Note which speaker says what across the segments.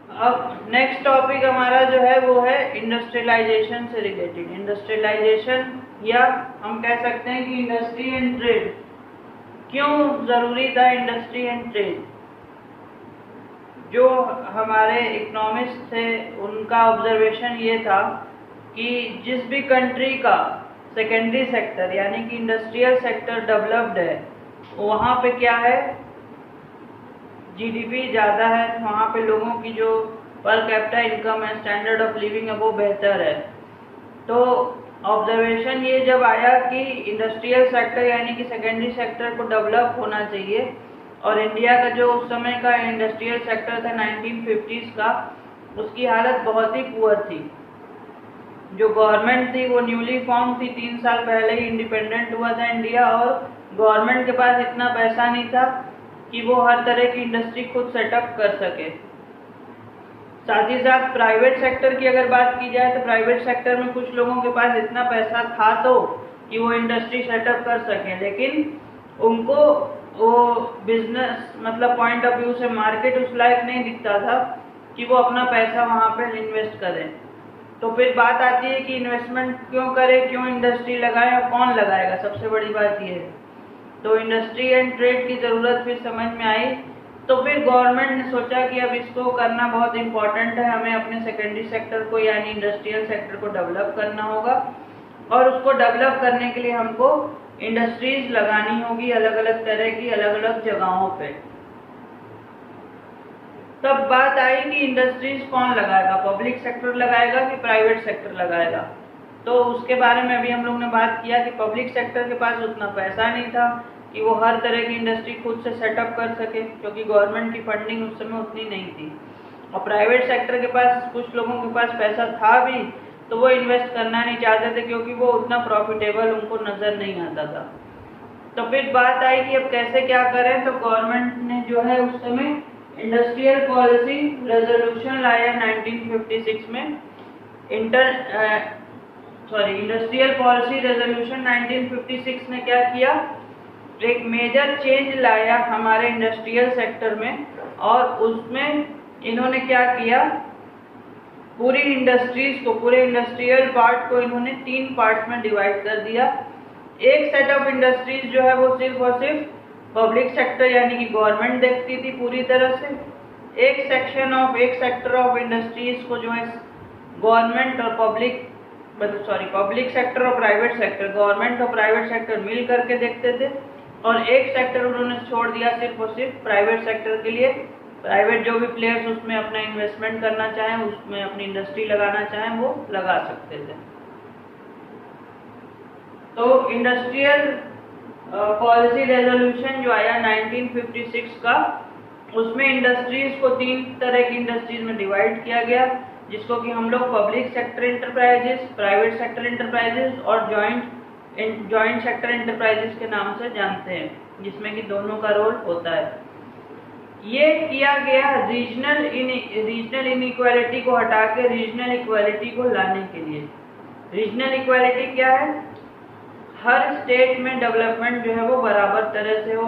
Speaker 1: अब next topic हमारा जो है वो है इंडस्ट्रियलाइजेशन से रिलेटेड। इंडस्ट्रियलाइजेशन या हम कह सकते हैं कि इंडस्ट्री एंड ट्रेड, क्यों ज़रूरी था इंडस्ट्री एंड ट्रेड। जो हमारे इकोनॉमिस्ट थे उनका ऑब्जर्वेशन ये था कि जिस भी कंट्री का सेकेंडरी सेक्टर यानी कि इंडस्ट्रियल सेक्टर डेवलप्ड है, वहाँ पे क्या है, जीडीपी ज़्यादा है, वहाँ पे लोगों की जो पर कैपिटा इनकम है, स्टैंडर्ड ऑफ लिविंग है, वो बेहतर है। तो ऑब्जर्वेशन ये जब आया कि इंडस्ट्रियल सेक्टर यानी कि सेकेंडरी सेक्टर को डेवलप होना चाहिए, और इंडिया का जो उस समय का इंडस्ट्रियल सेक्टर था 1950s का, उसकी हालत बहुत ही पुअर थी। जो गवर्नमेंट थी वो न्यूली फॉर्म थी, 3 साल पहले ही इंडिपेंडेंट हुआ था इंडिया, और गवर्नमेंट के पास इतना पैसा नहीं था कि वो हर तरह की इंडस्ट्री खुद सेटअप कर सके। साथ ही साथ प्राइवेट सेक्टर की अगर बात की जाए तो प्राइवेट सेक्टर में कुछ लोगों के पास इतना पैसा था तो कि वो इंडस्ट्री सेटअप कर सकें, लेकिन उनको वो बिजनेस मतलब पॉइंट ऑफ व्यू से मार्केट उस लायक नहीं दिखता था कि वो अपना पैसा वहाँ पर इन्वेस्ट करें। तो फिर बात आती है कि इन्वेस्टमेंट क्यों करें, क्यों इंडस्ट्री लगाएं और कौन लगाएगा, सबसे बड़ी बात ये है। तो इंडस्ट्री एंड ट्रेड की ज़रूरत फिर समझ में आई। तो फिर गवर्नमेंट ने सोचा कि अब इसको करना बहुत इम्पॉर्टेंट है, हमें अपने सेकेंडरी सेक्टर को यानी इंडस्ट्रियल सेक्टर को डेवलप करना होगा, और उसको डेवलप करने के लिए हमको इंडस्ट्रीज लगानी होगी अलग अलग तरह की, अलग अलग जगहों पे। तब बात आई कि इंडस्ट्रीज कौन लगाएगा, पब्लिक सेक्टर लगाएगा कि प्राइवेट सेक्टर लगाएगा। तो उसके बारे में अभी हम लोग ने बात किया कि पब्लिक सेक्टर के पास उतना पैसा नहीं था कि वो हर तरह की इंडस्ट्री खुद से सेटअप कर सके, क्योंकि गवर्नमेंट की फंडिंग उस समय उतनी नहीं थी। और प्राइवेट सेक्टर के पास कुछ लोगों के पास पैसा था भी, तो वो इन्वेस्ट करना नहीं चाहते थे क्योंकि वो उतना प्रॉफिटेबल उनको नज़र नहीं आता था। तो फिर बात आई कि अब कैसे क्या करें। तो गवर्नमेंट ने जो है उस समय इंडस्ट्रियल पॉलिसी रेजोल्यूशन लाया 1956 में। इंडस्ट्रियल पॉलिसी रेजोल्यूशन 1956 ने क्या किया, एक मेजर चेंज लाया हमारे इंडस्ट्रियल सेक्टर में, और उसमें इन्होंने क्या किया, पूरी इंडस्ट्रीज को, पूरे इंडस्ट्रियल पार्ट को इन्होंने 3 पार्ट्स में डिवाइड कर दिया। एक सेट ऑफ इंडस्ट्रीज जो है वो सिर्फ और सिर्फ पब्लिक सेक्टर यानी कि गवर्नमेंट देखती थी पूरी तरह से। एक सेक्टर ऑफ इंडस्ट्रीज को जो है गवर्नमेंट और पब्लिक सेक्टर और प्राइवेट सेक्टर, गवर्नमेंट और प्राइवेट सेक्टर मिल करके देखते थे, और एक सेक्टर उन्होंने छोड़ दिया सिर्फ और सिर्फ प्राइवेट सेक्टर के लिए। प्राइवेट जो भी प्लेयर्स उसमें अपना इन्वेस्टमेंट करना चाहें, उसमें अपनी इंडस्ट्री लगाना चाहें, वो लगा सकते थे। तो इंडस्ट्रियल पॉलिसी रेजोल्यूशन जो आया 1956 का, उसमें इंडस्ट्रीज को 3 तरह की इंडस्ट्रीज में डिवाइड किया गया, जिसको कि हम लोग public sector enterprises, private sector enterprises और जॉइंट सेक्टर इंटरप्राइजेस के नाम से जानते हैं, जिसमें कि दोनों का रोल होता है। ये किया गया रीजनल इनइक्वालिटी को हटा के रीजनल इक्वालिटी को लाने के लिए। रीजनल इक्वालिटी क्या है, हर स्टेट में डेवलपमेंट जो है वो बराबर तरह से हो,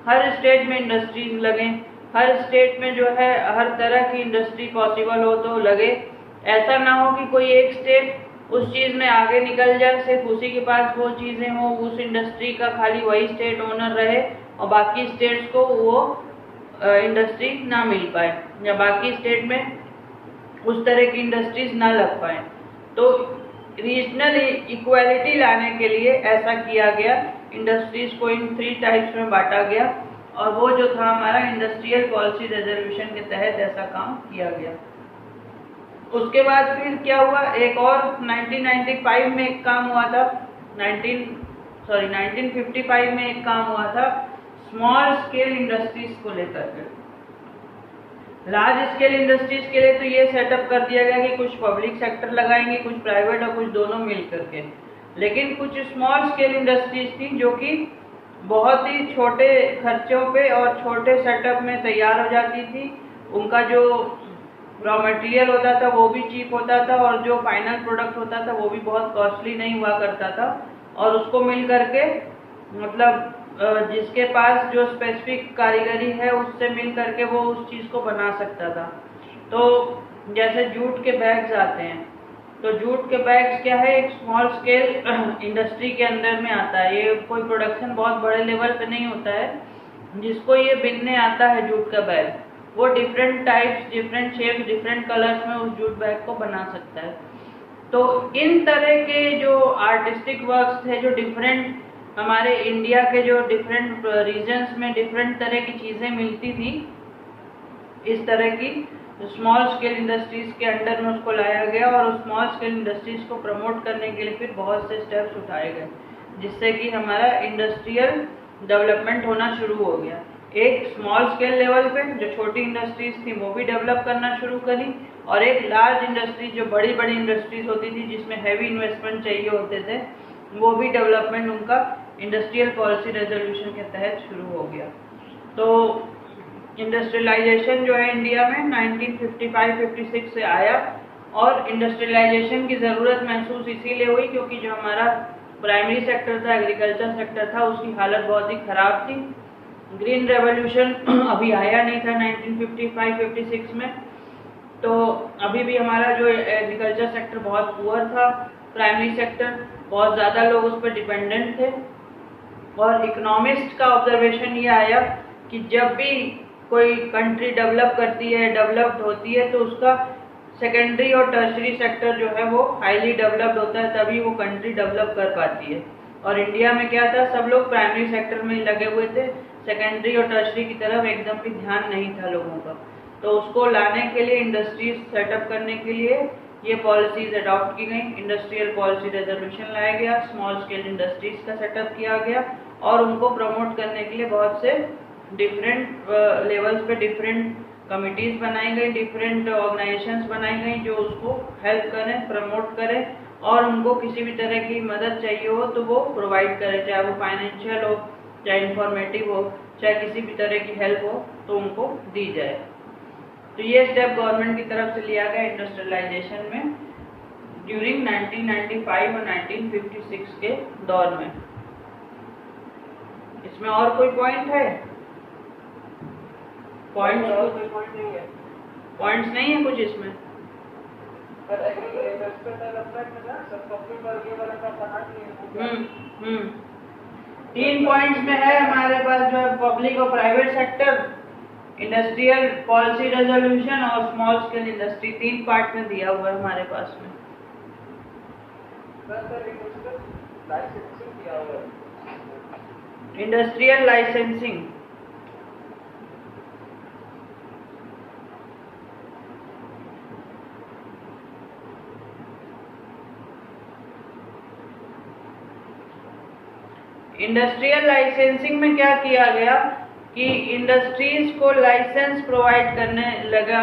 Speaker 1: हर स्टेट में इंडस्ट्रीज लगें, हर स्टेट में जो है हर तरह की इंडस्ट्री पॉसिबल हो तो लगे। ऐसा ना हो कि कोई एक स्टेट उस चीज़ में आगे निकल जाए, सिर्फ उसी के पास वो चीज़ें हो, उस इंडस्ट्री का खाली वही स्टेट ओनर रहे और बाकी स्टेट्स को वो इंडस्ट्री ना मिल पाए, या बाकी स्टेट में उस तरह की इंडस्ट्रीज ना लग पाए। तो रीजनल इक्वालिटी लाने के लिए ऐसा किया गया, इंडस्ट्रीज को इन 3 टाइप्स में बांटा गया, और वो जो था हमारा इंडस्ट्रियल पॉलिसी रेजोल्यूशन के तहत ऐसा काम किया गया। उसके बाद फिर क्या हुआ, एक और 1995 में एक काम हुआ था, 1955 में एक काम हुआ था स्मॉल स्केल इंडस्ट्रीज को लेकर के। लार्ज स्केल इंडस्ट्रीज के लिए तो ये सेटअप कर दिया गया कि कुछ पब्लिक सेक्टर लगाएंगे, कुछ प्राइवेट और कुछ दोनों मिल करके, लेकिन कुछ स्मॉल स्केल इंडस्ट्रीज थी जो कि बहुत ही छोटे खर्चों पे और छोटे सेटअप में तैयार हो जाती थी। उनका जो रॉ मटेरियल होता था वो भी चीप होता था, और जो फाइनल प्रोडक्ट होता था वो भी बहुत कॉस्टली नहीं हुआ करता था, और उसको मिल करके मतलब जिसके पास जो स्पेसिफिक कारीगरी है उससे मिल करके वो उस चीज़ को बना सकता था। तो जैसे जूट के बैग्स आते हैं, तो जूट के बैग्स क्या है, एक स्मॉल स्केल इंडस्ट्री के अंडर में आता है। ये कोई प्रोडक्शन बहुत बड़े लेवल पे नहीं होता है। जिसको ये बिनने आता है जूट का बैग, वो different types, different shape, different colours में उस जूट बैग को बना सकता है। तो इन तरह के जो आर्टिस्टिक वर्क्स थे, जो डिफरेंट हमारे इंडिया के जो डिफरेंट रीजन्स में डिफरेंट तरह की चीज़ें मिलती थी, इस तरह की स्मॉल स्केल इंडस्ट्रीज के अंडर में उसको लाया गया और उस स्मॉल स्केल इंडस्ट्रीज को प्रमोट करने के लिए फिर बहुत से स्टेप्स उठाए गए, जिससे कि हमारा इंडस्ट्रियल डेवलपमेंट होना शुरू हो गया। एक स्मॉल स्केल लेवल पे जो छोटी इंडस्ट्रीज थी वो भी डेवलप करना शुरू करी, और एक लार्ज इंडस्ट्रीज जो बड़ी बड़ी इंडस्ट्रीज होती थी जिसमें हैवी इन्वेस्टमेंट चाहिए होते थे, वो भी डेवलपमेंट उनका इंडस्ट्रियल पॉलिसी रेजोल्यूशन के तहत शुरू हो गया। तो इंडस्ट्रियलाइजेशन जो है इंडिया में 1955-56 से आया, और इंडस्ट्रियलाइजेशन की ज़रूरत महसूस इसीलिए हुई क्योंकि जो हमारा प्राइमरी सेक्टर था, एग्रीकल्चर सेक्टर था, उसकी हालत बहुत ही ख़राब थी। ग्रीन रेवोल्यूशन अभी आया नहीं था 1955-56 में, तो अभी भी हमारा जो एग्रीकल्चर सेक्टर बहुत पुअर था, प्राइमरी सेक्टर, बहुत ज़्यादा लोग उस पर डिपेंडेंट थे। और इकोनॉमिस्ट का ऑब्जर्वेशन ये आया कि जब भी कोई कंट्री डेवलप करती है, डेवलप्ड होती है, तो उसका सेकेंडरी और टर्शरी सेक्टर जो है वो हाईली डेवलप्ड होता है, तभी वो कंट्री डेवलप कर पाती है। और इंडिया में क्या था, सब लोग प्राइमरी सेक्टर में लगे हुए थे, सेकेंडरी और टर्शरी की तरफ एकदम भी ध्यान नहीं था लोगों का। तो उसको लाने के लिए, इंडस्ट्रीज सेटअप करने के लिए ये पॉलिसीज अडॉप्ट की गई। इंडस्ट्रियल पॉलिसी रेजोल्यूशन लाया गया, स्मॉल स्केल इंडस्ट्रीज का सेटअप किया गया, और उनको प्रमोट करने के लिए बहुत से डिफरेंट लेवल्स पे डिफरेंट कमिटीज़ बनाई गई, डिफरेंट ऑर्गेनाइजेशंस बनाई गई जो उसको हेल्प करें, प्रमोट करें, और उनको किसी भी तरह की मदद चाहिए हो तो वो प्रोवाइड करें, चाहे वो फाइनेंशियल हो, चाहे इंफॉर्मेटिव हो, चाहे किसी भी तरह की हेल्प हो तो उनको दी जाए। तो ये स्टेप गवर्नमेंट की तरफ से लिया गया इंडस्ट्रियलाइजेशन में ड्यूरिंग 1995 और 1956 के दौर में। इसमें और कोई पॉइंट है? पॉइंट्स नहीं है कुछ इसमें? तीन पॉइंट्स में है हमारे पास, जो है पब्लिक और private sector, industrial policy resolution और स्मॉल स्केल इंडस्ट्री, तीन पार्ट में दिया हुआ है हमारे पास में। इंडस्ट्रियल लाइसेंसिंग, इंडस्ट्रियल लाइसेंसिंग में क्या किया गया कि इंडस्ट्रीज को लाइसेंस प्रोवाइड करने लगा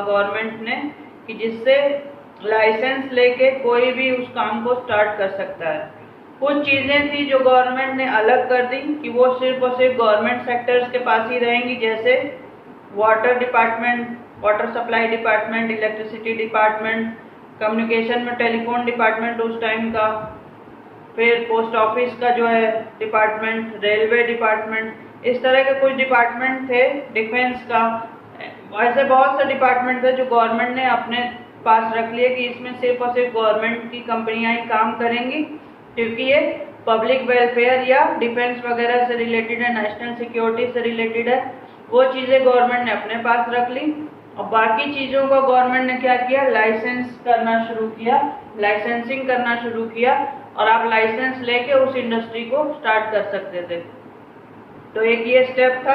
Speaker 1: गवर्नमेंट ने, कि जिससे लाइसेंस लेके कोई भी उस काम को स्टार्ट कर सकता है। कुछ चीज़ें थी जो गवर्नमेंट ने अलग कर दी कि वो सिर्फ और सिर्फ गवर्नमेंट सेक्टर्स के पास ही रहेंगी, जैसे water department, water supply department, electricity department, communication में टेलीफोन डिपार्टमेंट उस टाइम का, फिर पोस्ट ऑफिस का जो है डिपार्टमेंट, रेलवे डिपार्टमेंट, इस तरह के कुछ डिपार्टमेंट थे, डिफेंस का, ऐसे बहुत से डिपार्टमेंट थे जो गवर्नमेंट ने अपने पास रख लिए कि इसमें सिर्फ और सिर्फ गवर्नमेंट की कंपनियां ही काम करेंगी, क्योंकि ये पब्लिक वेलफेयर या डिफेंस वगैरह से रिलेटेड है, नेशनल सिक्योरिटी से रिलेटेड है। वो चीज़ें गवर्नमेंट ने अपने पास रख ली, और बाकी चीज़ों को गवर्नमेंट ने क्या किया, लाइसेंस करना शुरू किया, लाइसेंसिंग करना शुरू किया, और आप लाइसेंस लेके उस इंडस्ट्री को स्टार्ट कर सकते थे। तो एक ये स्टेप था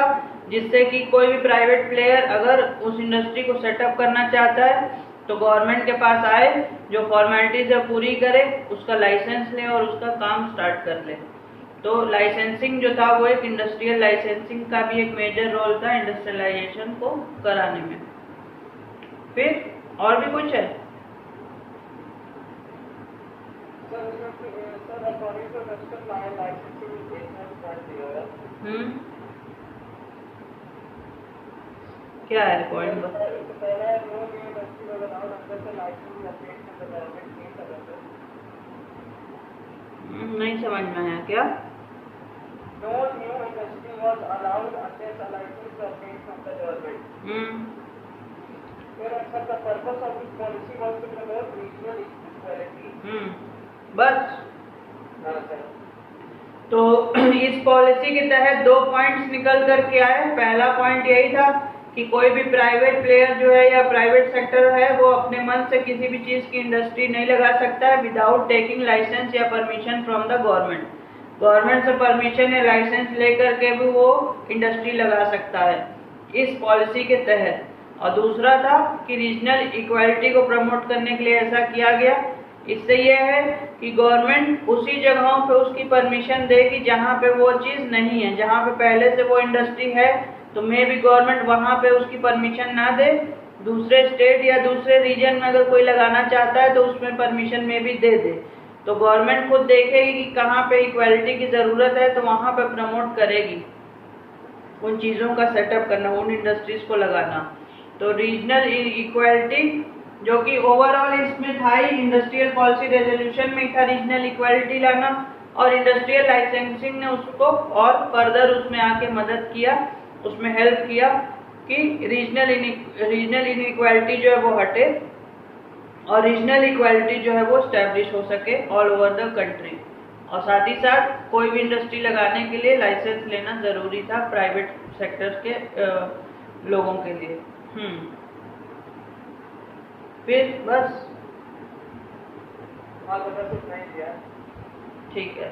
Speaker 1: जिससे कि कोई भी प्राइवेट प्लेयर अगर उस इंडस्ट्री को सेटअप करना चाहता है तो गवर्नमेंट के पास आए, जो फॉर्मेलिटीज है पूरी करे, उसका लाइसेंस ले और उसका काम स्टार्ट कर ले। तो लाइसेंसिंग जो था वो एक इंडस्ट्रियल लाइसेंसिंग का भी एक मेजर रोल था इंडस्ट्रियलाइजेशन को कराने में। फिर और भी कुछ है? क्या है पॉइंट? नहीं समझ में आया क्या? बस। तो इस पॉलिसी के तहत 2 पॉइंट्स निकल कर के आए। पहला पॉइंट यही था कि कोई भी प्राइवेट प्लेयर जो है या प्राइवेट सेक्टर है वो अपने मन से किसी भी चीज़ की इंडस्ट्री नहीं लगा सकता है विदाउट टेकिंग लाइसेंस या permission from the government. Government से परमिशन या लाइसेंस लेकर के भी वो इंडस्ट्री लगा सकता है इस पॉलिसी के तहत। और दूसरा था कि रीजनल इक्वालिटी को प्रमोट करने के लिए ऐसा किया गया। इससे यह है कि गवर्नमेंट उसी जगहों पे उसकी परमिशन देगी जहाँ पे वो चीज़ नहीं है। जहाँ पे पहले से वो इंडस्ट्री है तो मे भी गवर्नमेंट वहाँ पे उसकी परमिशन ना दे, दूसरे स्टेट या दूसरे रीजन में अगर कोई लगाना चाहता है तो उसमें परमिशन में भी दे दे। तो गवर्नमेंट खुद देखेगी कि कहाँ पे इक्वालिटी की ज़रूरत है तो वहाँ पे प्रमोट करेगी उन चीज़ों का सेटअप करना, उन इंडस्ट्रीज़ को लगाना। तो रीजनल इक्वालिटी जो कि ओवरऑल इसमें था ही, इंडस्ट्रियल पॉलिसी रेजोल्यूशन में था रीजनल इक्वालिटी लाना, और इंडस्ट्रियल लाइसेंसिंग ने उसको और फर्दर उसमें आके मदद किया, उसमें हेल्प किया कि रीजनल इनइक्वालिटी जो है वो हटे और रीजनल इक्वालिटी जो है वो स्टैब्लिश हो सके ऑल ओवर द कंट्री। और साथ ही साथ कोई भी इंडस्ट्री लगाने के लिए लाइसेंस लेना ज़रूरी था प्राइवेट सेक्टर के लोगों के लिए। फिर बस ठीक है।